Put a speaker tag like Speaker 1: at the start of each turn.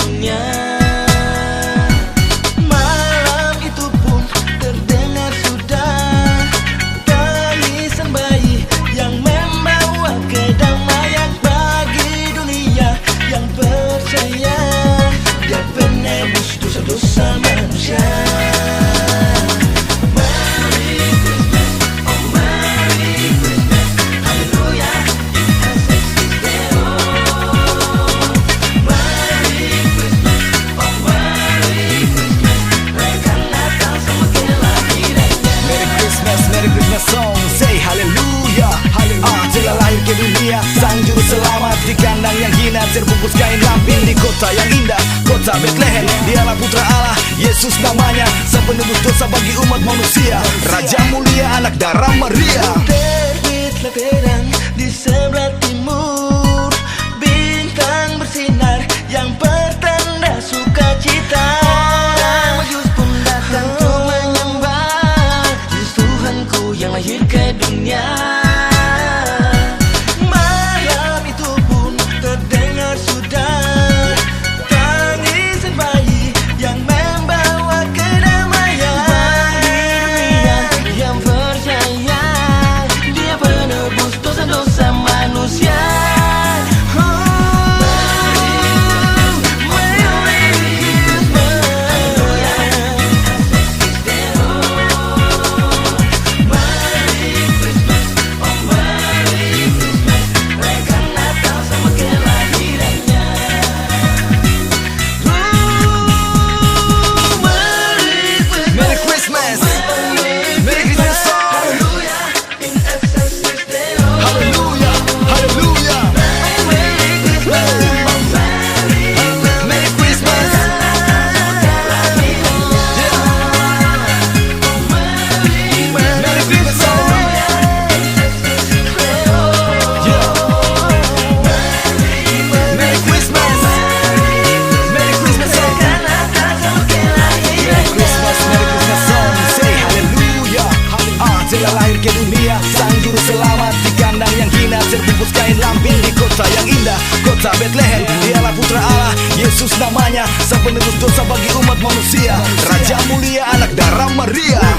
Speaker 1: dunia. Malam itu pun terdengar sudah tangisan bayi yang membawa kedamaian bagi dunia yang percaya Dia penebus dosa-dosa manusia.
Speaker 2: Song say haleluya, telah lahir ke dunia sang juru selamat di kandang yang hina, terbungkus kain lampin di kota yang indah, kota Bethlehem. Dialah putra Allah, Yesus namanya, sang penebus dosa bagi umat manusia, Raja mulia, anak darah Maria.
Speaker 1: Terbitlah terang di sebelah timur, bintang bersinar yang pertanda sukacita. Orang Majus pun datang untuk menyembah Yesus Tuhanku yang lahir ke dunia. Malam itu pun terdengar sudah tangisan bayi yang membawa kedamaian bagi dunia yang percaya Dia penebus dosa-dosa manusia.
Speaker 2: Telah lahir ke dunia sang juru selamat di kandang yang hina, terbungkus kain lampin di kota yang indah, kota Bethlehem. Dialah putra Allah, Yesus namanya, sang penebus dosa bagi umat manusia, Raja mulia, anak darah Maria.